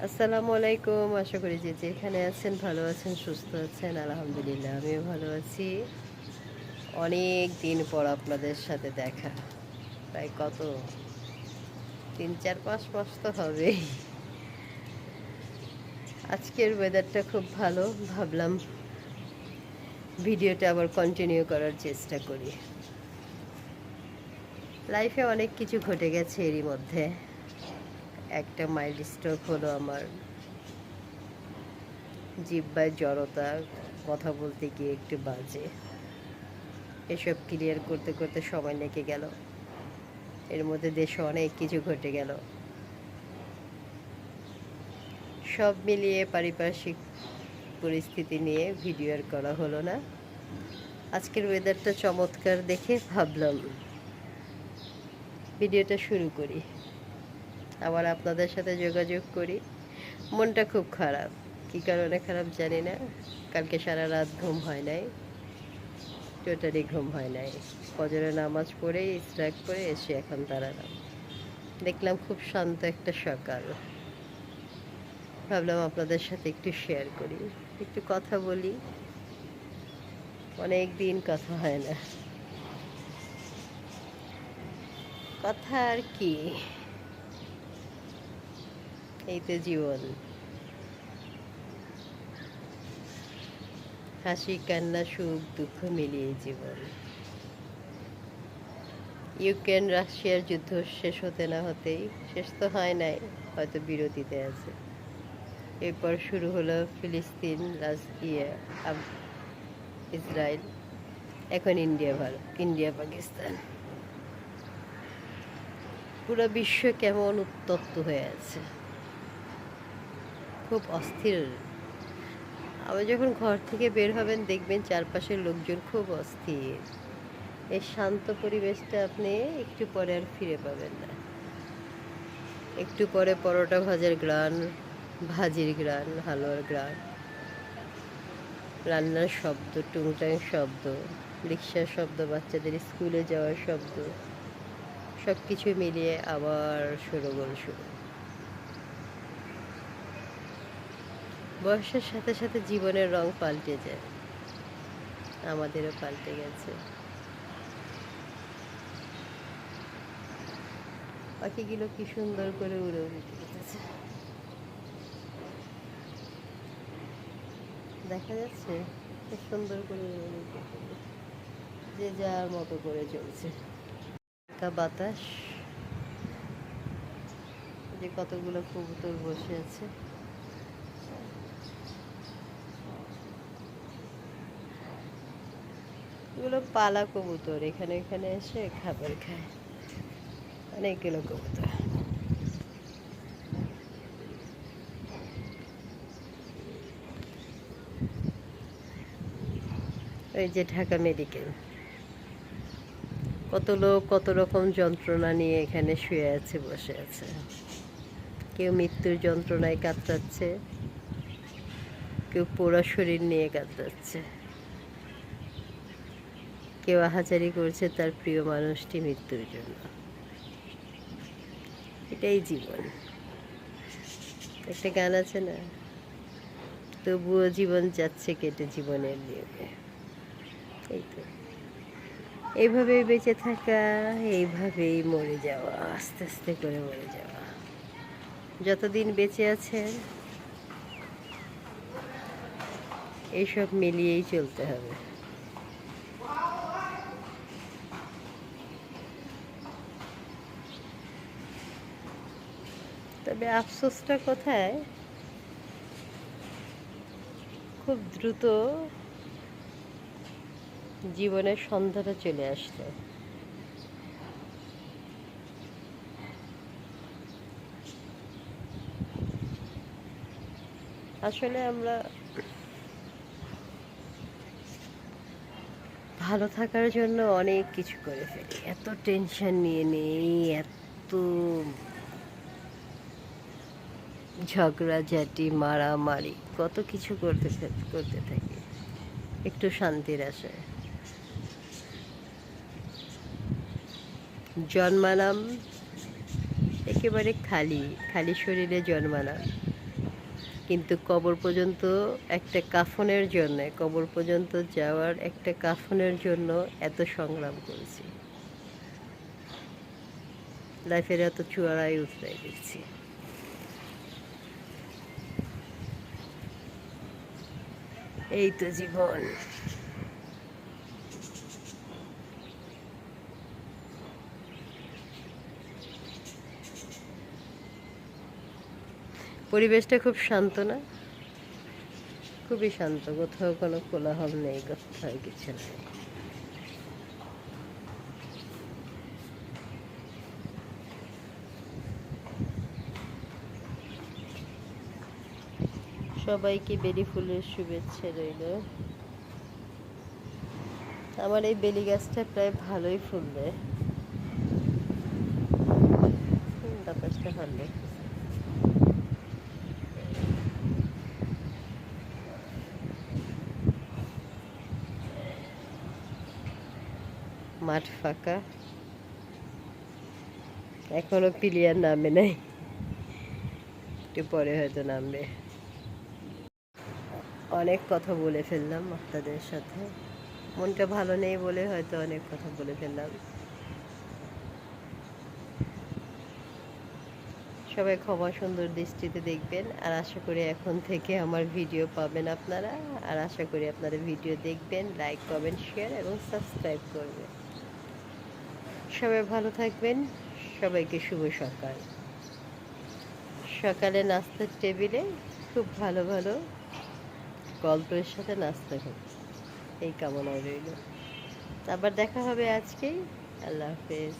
আসসালামু আলাইকুম। আশা করি যে যেখানে আছেন ভালো আছেন, সুস্থ আছেন। আলহামদুলিল্লাহ আমিও ভালো আছি। অনেক দিন পর আপনাদের সাথে দেখা। প্রায় কত ৩, ৪, ৫ মাস তো হবেই। আজকের ওয়েদারটা খুব ভালো। ভাবলাম ভিডিওটা আবার কন্টিনিউ করার চেষ্টা করি। লাইফে অনেক কিছু ঘটে গেছে এরই মধ্যে। একটা মাইলস্টোন হলো আমার জিহ্বায় জড়তা, কথা বলতে গিয়ে একটু বাজে। এসব ক্লিয়ার করতে করতে সময় লেগে গেল। এর মধ্যে দেশে অনেক কিছু ঘটে গেল। সব মিলিয়ে পারিপার্শ্বিক পরিস্থিতি নিয়ে ভিডিও আর করা হলো না। আজকের ওয়েদারটা চমৎকার দেখে ভাবলাম ভিডিওটা শুরু করি, আবার আপনাদের সাথে যোগাযোগ করি। মনটা খুব খারাপ, কী কারণে খারাপ জানি না। কালকে সারা রাত ঘুম হয় নাই, টোটালি ঘুম হয় নাই। ফজরের নামাজ পড়ে ইশরাক করে এসে এখন দাঁড়ালাম, দেখলাম খুব শান্ত একটা সকাল। ভাবলাম আপনাদের সাথে একটু শেয়ার করি, একটু কথা বলি। অনেক দিন কথা হয় না। কথা আর কি, এই তো জীবন। হাসি কান্না সুখ দুঃখ মিলিয়ে জীবন। ইউক্রেন রাশিয়ার যুদ্ধ শেষ হতে না হতেই, শেষ তো হয় নাই, হয়তো বিরতিতে আছে। এরপর শুরু হলো ফিলিস্তিন ইসরায়েল, এখন ইন্ডিয়া পাকিস্তান। পুরো বিশ্ব কেমন উত্তপ্ত হয়ে আছে, খুব অস্থির। আবার যখন ঘর থেকে বের হবেন দেখবেন চারপাশের লোকজন খুব অস্থির। এই শান্ত পরিবেশটা আপনি একটু পরে আর ফিরে পাবেন না। একটু পরে পরোটা ভাজার গ্রান, ভাজির গ্রান, হালুয়ার গ্রান, রান্নার শব্দ, টুংটাং শব্দ, রিক্সার শব্দ, বাচ্চাদের স্কুলে যাওয়ার শব্দ, সব কিছু মিলিয়ে আবার শোরগোল শুরু। বয়সের সাথে সাথে জীবনের রং পাল্টে যায়, আমাদেরও পাল্টে গেছে। পাখিগুলো কি সুন্দর করে উড়ে উড়ে যেতেছে, দেখা যাচ্ছে খুব সুন্দর করে উড়ে উড়ে যেতেছে। যে যার মতো করে চলছে। হালকা বাতাস, যে কতগুলো কবুতর বসে আছে। এগুলো পালা কবুতর, এখানে এখানে এসে খাবার খায়, অনেকগুলো কবুতর। এই যে ঢাকা মেডিকেল, কত লোক কত রকম যন্ত্রণা নিয়ে এখানে শুয়ে আছে, বসে আছে। কেউ মৃত্যুর যন্ত্রণায় কাতরাচ্ছে, কেউ পোড়া শরীর নিয়ে কাতরাচ্ছে, কেউ আহাজারি করছে তার প্রিয় মানুষটি মৃত্যুর জন্য। এটাই জীবন। একটা গান আছে না, তবুও জীবন যাচ্ছে কেটে জীবনের নিয়মে। এই তো, এইভাবেই বেঁচে থাকা, এইভাবেই মরে যাওয়া, আস্তে আস্তে করে মরে যাওয়া। যতদিন বেঁচে আছেন এইসব মিলিয়েই চলতে হবে। তবে আফসোসটা কোথায়, খুব দ্রুত জীবনের সন্ধ্যাটা চলে আসলো। আসলে আমরা ভালো থাকার জন্য অনেক কিছু করে ফেলি, এত টেনশন নিয়ে নেই, এত ঝগড়াঝাটি মারামারি, কত কিছু করতে থাকি একটু শান্তির আশায়। জন্মালাম একেবারে খালি খালি শরীরে জন্মালাম, কিন্তু কবর পর্যন্ত একটা কাফনের জন্য, কবর পর্যন্ত যাওয়ার একটা কাফনের জন্য এত সংগ্রাম করেছি, লাইফের এত চূড়ায় উতরাই দিচ্ছি। এই তো জীবন। পরিবেশটা খুব শান্ত না? খুবই শান্ত, কোথাও কোনো কোলাহল নেই, কোথাও কিছু নেই। সবাইকে বেলি ফুলের শুভেচ্ছা রইল। আমার এই বেলি গাছটা প্রায় ভালোই ফুলবে। বাতাসটা ভালো। মাঠ ফাঁকা, এখনো পিলিয়ার নামে নাই, একটু পরে হয়তো নামবে। অনেক কথা বলে ফেললাম আপনাদের সাথে, মনটা ভালো নেই বলে হয়তো অনেক কথা বলে ফেললাম। সবাই ক্ষমা সুন্দর দৃষ্টিতে দেখবেন, আর আশা করি এখন থেকে আমার ভিডিও পাবেন আপনারা, আর আশা করি আপনারা ভিডিও দেখবেন, লাইক কমেন্ট শেয়ার এবং সাবস্ক্রাইব করবেন। সবাই ভালো থাকবেন, সবাইকে শুভ সকাল। সকালে নাস্তার টেবিলে খুব ভালো ভালো গল্পের সাথে নাস্তা হবে, এই কামনা রইল। আবার দেখা হবে আজকেই। আল্লাহ হাফেজ।